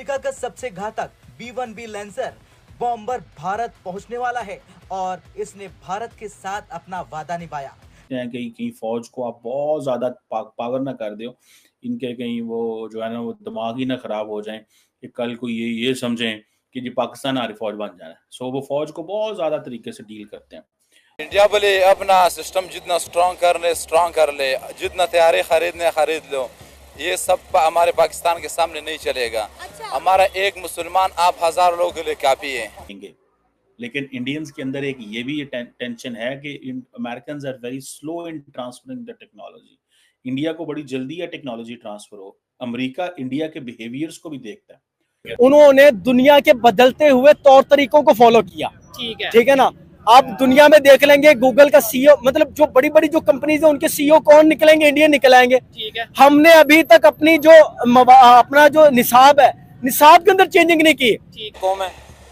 America का सबसे घातक B-1B लैंसर बॉम्बर भारत पहुंचने वाला है और इसने भारत के साथ अपना वादा निभाया। कहीं कहीं फौज को आप बहुत ज्यादा पावर ना कर दो, इनके कहीं वो जो है ना वो दिमाग ही ना खराब हो जाए कि कल को ये समझें कि जी पाकिस्तान हमारी फौज बन जाना है। सो वो फौज को बहुत ज्यादा तरीके से डील करते हैं। इंडिया बोले अपना सिस्टम जितना स्ट्रॉन्ग कर ले, जितना तैयारी खरीद लो, ये सब हमारे पाकिस्तान के सामने नहीं चलेगा। अच्छा। हमारा एक मुसलमान आप 1000 लोगों के लिए काफी है। लेकिन इंडियंस के अंदर एक ये भी टेंशन है कि Americans are very slow in transferring the technology. India को बड़ी जल्दी है टेक्नोलॉजी ट्रांसफर हो। अमेरिका इंडिया के बिहेवियर्स को भी देखता है। उन्होंने दुनिया के बदलते हुए तौर तरीकों को फॉलो किया। ठीक है ना। आप दुनिया में देख लेंगे गूगल का सीईओ, मतलब जो बड़ी बड़ी जो कंपनीज है उनके सीईओ कौन निकलेंगे? इंडियन निकलेंगे। ठीक है। हमने अभी तक अपनी जो अपना जो निसाब है, निसाब के अंदर चेंजिंग नहीं की। कौम है,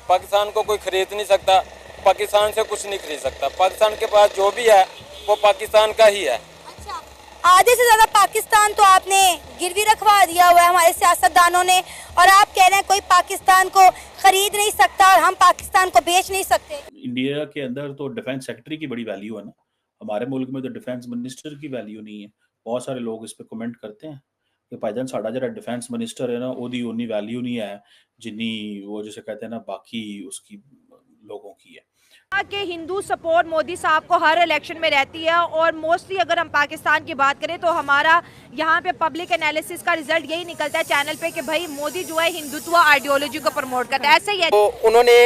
पाकिस्तान को कोई खरीद नहीं सकता, पाकिस्तान से कुछ नहीं खरीद सकता। पाकिस्तान के पास जो भी है वो पाकिस्तान का ही है। अच्छा, आधे से ज्यादा पाकिस्तान तो आपने गिरवी रखवा दिया हुआ है हमारे सियासतदानों ने, और आप कह रहे हैं कोई पाकिस्तान को खरीद नहीं सकता और हम पाकिस्तान को बेच नहीं सकते। इंडिया के अंदर तो डिफेंस सेक्रेटरी की बड़ी वैल्यू है ना, हमारे मुल्क में तो डिफेंस मिनिस्टर की वैल्यू नहीं है। बहुत सारे लोग इस पे कमेंट करते हैं कि भाईजान साडा जरा डिफेंस मिनिस्टर है ना ओदी उन्नी वैल्यू नहीं है जिन्नी वो जैसे कहते हैं ना बाकी उसकी लोगों की है। कि हिंदू सपोर्ट मोदी साहब को हर इलेक्शन में रहती है, और मोस्टली अगर हम पाकिस्तान की बात करें तो हमारा यहाँ पे पब्लिक एनालिसिस का रिजल्ट यही निकलता है चैनल पे कि भाई मोदी जो है हिंदुत्व आइडियोलॉजी को प्रमोट करता है। ऐसे ही है तो उन्होंने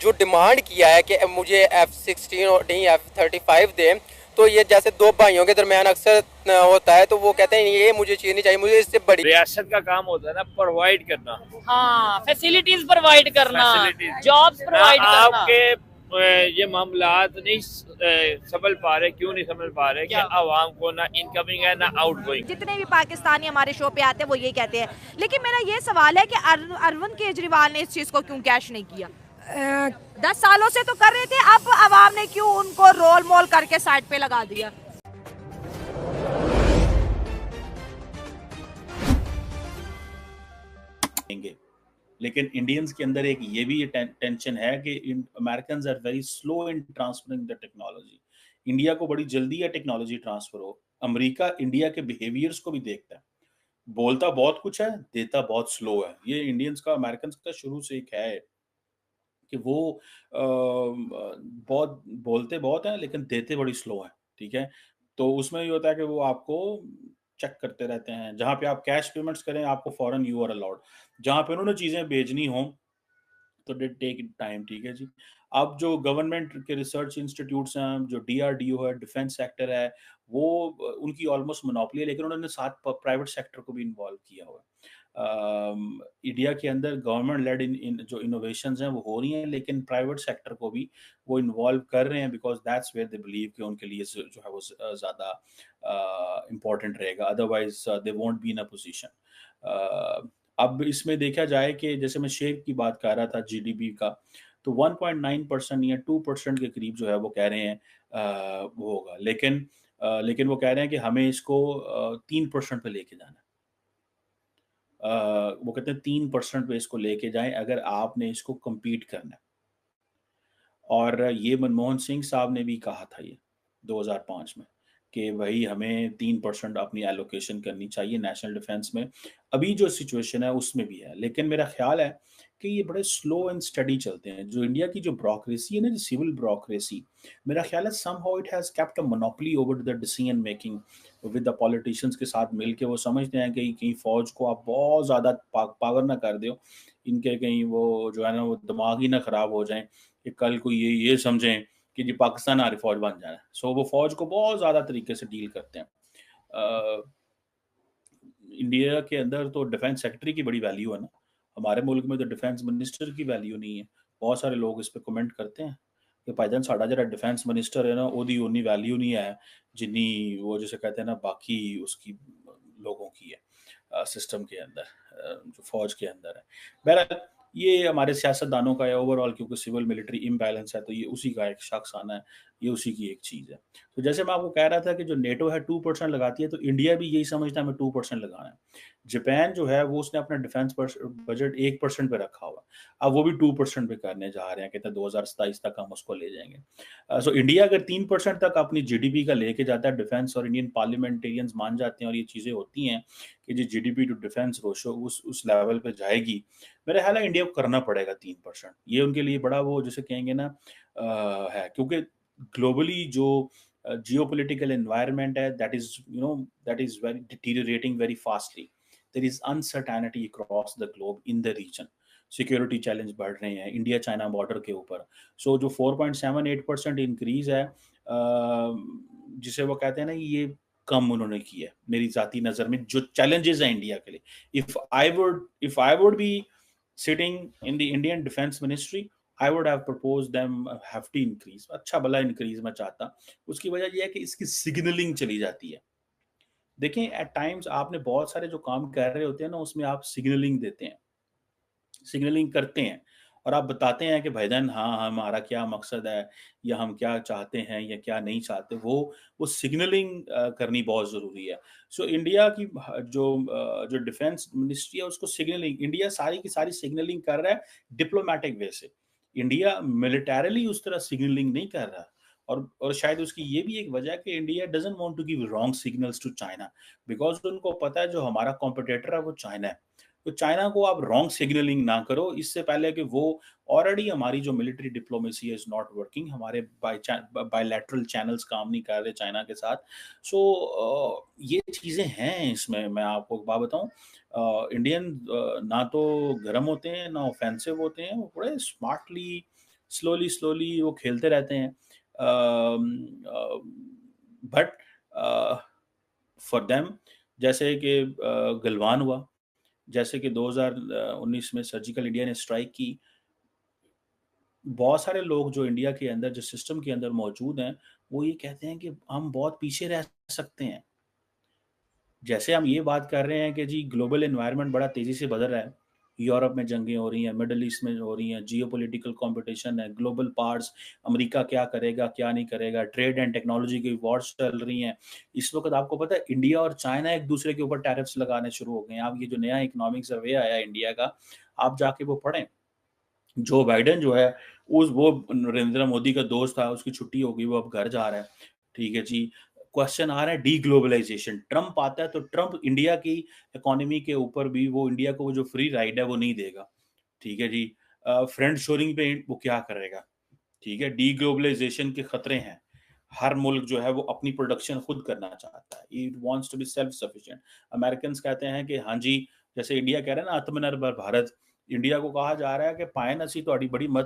जो डिमांड किया है कि मुझे F-16 और नहीं F-35 दे, तो ये जैसे दो भाइयों के दरमियान अक्सर होता है, तो वो कहते हैं ये मुझे चीज नहीं चाहिए, मुझे इससे बड़ी। रियासत का काम होता है ना प्रोवाइड करना, हाँ, फैसिलिटीज प्रोवाइड करना, जॉब्स प्रोवाइड करना। आपके ये मामलात नहीं समझ पा रहे, क्यों नहीं समझ पा रहे कि आवाम को ना इनकमिंग है ना आउटगोइंग। जितने भी पाकिस्तानी हमारे शो पे आते हैं वो ये कहते हैं, लेकिन मेरा ये सवाल है कि अरविंद केजरीवाल ने इस चीज को क्यों कैश नहीं किया? 10 सालों से तो कर रहे थे, अब आवाम ने क्यों उनको रोल मोल करके साइड पे लगा दिया? लेकिन इंडियंस के अंदर एक ये भी टेंशन है कि Americans are very slow in transferring the technology. India को बड़ी जल्दी है टेक्नोलॉजी ट्रांसफर हो। अमेरिका इंडिया के बिहेवियर्स को भी देखता है। बोलता बहुत कुछ है, देता बहुत स्लो है। ये इंडियंस का अमेरिकन का शुरू से एक है कि वो बहुत बोलते बहुत हैं लेकिन देते बड़ी स्लो है। ठीक है, तो उसमें ये होता है कि वो आपको चेक करते रहते हैं। जहाँ पे आप कैश पेमेंट्स करें आपको फॉरन यू आर अलाउड, जहाँ पे उन्होंने चीजें भेजनी हो तो दे टेक टाइम। ठीक है जी। अब जो गवर्नमेंट के रिसर्च इंस्टीट्यूट्स हैं, जो DRDO है, डिफेंस सेक्टर है, वो उनकी ऑलमोस्ट मोनोपोली है, लेकिन उन्होंने साथ प्राइवेट सेक्टर को भी इन्वॉल्व किया हुआ है। इंडिया के अंदर गवर्नमेंट लेड इन जो इनोवेशंस हैं वो हो रही हैं, लेकिन प्राइवेट सेक्टर को भी वो इन्वॉल्व कर रहे हैं because that's where they believe कि उनके लिए जो है वो ज़्यादा इम्पोर्टेंट रहेगा। Otherwise they won't be in a position. अब इसमें देखा जाए कि जैसे मैं शेयर की बात कर रहा था GDP का, तो 1.9% या 2% के करीब जो है वो कह रहे हैं वो होगा, लेकिन वो कह रहे हैं कि हमें इसको 3% पे लेके जाना है। वो कहते हैं 3% पे इसको लेके जाएं अगर आपने इसको compete करना है। और ये मनमोहन सिंह साहब ने भी कहा था ये 2005 में कि भाई हमें 3% अपनी एलोकेशन करनी चाहिए नेशनल डिफेंस में। अभी जो सिचुएशन है उसमें भी है, लेकिन मेरा ख्याल है कि ये बड़े स्लो एंड स्टडी चलते हैं। जो इंडिया की जो ब्यूरोक्रेसी है ना, जो सिविल ब्यूरोक्रेसी, मेरा ख्याल है somehow it has kept a monopoly over the decision making with the politicians के साथ मिलके। वो समझते हैं कि कहीं फौज को आप बहुत ज़्यादा पावर ना कर दो, इनके कहीं वो जो है ना वो दिमाग ही ना खराब हो जाए कि कल को ये समझें कि जी पाकिस्तान हमारी फौज बन जाना है। सो वो फौज को बहुत ज़्यादा तरीके से डील करते हैं। इंडिया के अंदर तो डिफेंस सेक्रेटरी की बड़ी वैल्यू है ना, हमारे मुल्क में तो डिफेंस मिनिस्टर की वैल्यू नहीं है। बहुत सारे लोग इस पे कमेंट करते हैं कि भाईजान साडा जरा डिफेंस मिनिस्टर है ना ओदी उन्नी वैल्यू नहीं है जिन्नी वो जैसे कहते हैं ना बाकी उसकी लोगों की है सिस्टम के अंदर, जो फौज के अंदर है। बहरहाल ये हमारे सियासतदानों का है ओवरऑल, क्योंकि सिविल मिलिट्री इम्बैलेंस है, तो ये उसी का एक शख्स आना है, ये उसी की एक चीज़ है। तो जैसे मैं आपको कह रहा था कि जो नेटो है 2% लगाती है, तो इंडिया भी यही समझता है हमें 2% लगाना है। जापान जो है वो उसने अपना डिफेंस बजट 1% पे रखा हुआ, अब वो भी 2% पे करने जा रहे हैं, कहते हैं 2027 तक हम उसको ले जाएंगे। सो इंडिया अगर 3% तक अपनी जीडीपी का लेके जाता है डिफेंस, और इंडियन पार्लियामेंटेरियंस मान जाते हैं और ये चीज़ें होती हैं कि जो जीडीपी टू डिफेंस रेशो उस लेवल पे जाएगी, मेरे ख्याल है इंडिया को करना पड़ेगा 3%। ये उनके लिए बड़ा वो जैसे कहेंगे ना है, क्योंकि ग्लोबली जो geopolitical environment है that is very deteriorating very fastly. There is uncertainty across the globe in the region. Security challenge बढ़ रहे हैं इंडिया चाइना बॉर्डर के ऊपर। सो जो 4.78% इंक्रीज है जिसे वो कहते हैं ना, ये कम उन्होंने की है मेरी जाती नज़र में, जो चैलेंजेस है इंडिया के लिए। If I would be sitting in the Indian defence ministry, I would have proposed them a hefty increase, अच्छा भला इंक्रीज मैं चाहता। उसकी वजह यह है कि इसकी सिग्नलिंग चली जाती है। देखें एट टाइम्स आपने बहुत सारे जो काम कर रहे होते हैं ना, उसमें आप सिग्नलिंग देते हैं, सिग्नलिंग करते हैं और आप बताते हैं कि भाईजान हाँ हमारा क्या मकसद है, या हम क्या चाहते हैं या क्या नहीं चाहते, वो सिग्नलिंग करनी बहुत ज़रूरी है। सो इंडिया की जो डिफेंस मिनिस्ट्री है उसको सिग्नलिंग, इंडिया सारी की सारी सिग्नलिंग कर रहा है डिप्लोमेटिक वे से। इंडिया मिलिटरली उस तरह सिग्नलिंग नहीं कर रहा, और शायद उसकी ये भी एक वजह है कि India doesn't want to give wrong signals to China, because उनको पता है जो हमारा कॉम्पिटिटर है वो चाइना है। तो चाइना को आप रॉन्ग सिग्नलिंग ना करो इससे पहले कि वो ऑलरेडी हमारी जो मिलिट्री डिप्लोमेसी है इज नॉट वर्किंग, हमारे बायलैटरल चैनल्स काम नहीं कर रहे चाइना के साथ। सो ये चीज़ें हैं इसमें। मैं आपको बात बताऊं, इंडियन ना तो गर्म होते हैं ना ऑफेंसिव होते हैं, वो बड़े स्मार्टली स्लोली वो खेलते रहते हैं। बट फॉर देम, जैसे कि गलवान हुआ, जैसे कि 2019 में सर्जिकल इंडिया ने स्ट्राइक की, बहुत सारे लोग जो इंडिया के अंदर जो सिस्टम के अंदर मौजूद हैं वो ये कहते हैं कि हम बहुत पीछे रह सकते हैं। जैसे हम ये बात कर रहे हैं कि जी ग्लोबल एनवायरनमेंट बड़ा तेज़ी से बदल रहा है, यूरोप में जंगें हो रही हैं, मिडल ईस्ट में हो रही हैं, जियोपॉलिटिकल कंपटीशन है, ग्लोबल पार्ट्स, अमेरिका क्या करेगा क्या नहीं करेगा, ट्रेड एंड टेक्नोलॉजी की वॉर्स चल रही हैं। इस वक्त आपको पता है इंडिया और चाइना एक दूसरे के ऊपर टैरिफ्स लगाने शुरू हो गए हैं। आप ये जो नया इकोनॉमिक सर्वे आया है इंडिया का, आप जाके वो पढ़ें। जो बाइडेन जो है वो नरेंद्र मोदी का दोस्त था, उसकी छुट्टी हो गई, वो अब घर जा रहा है, ठीक है जी। क्वेश्चन आ रहा है डी ग्लोबलाइजेशन, ट्रम्प आता है तो ट्रम्प इंडिया की इकोनॉमी के ऊपर भी वो इंडिया को वो जो फ्री राइड है वो नहीं देगा, ठीक है जी। फ्रेंड शोरिंग पे वो क्या करेगा, ठीक है। डी ग्लोबलाइजेशन के खतरे हैं, हर मुल्क जो है वो अपनी प्रोडक्शन खुद करना चाहता है, it wants to be self sufficient. American कहते हैं कि हाँ जी, जैसे इंडिया कह रहे हैं ना आत्मनिर्भर भारत, इंडिया को कहा जा रहा है कि पाए नसी तो बड़ी मत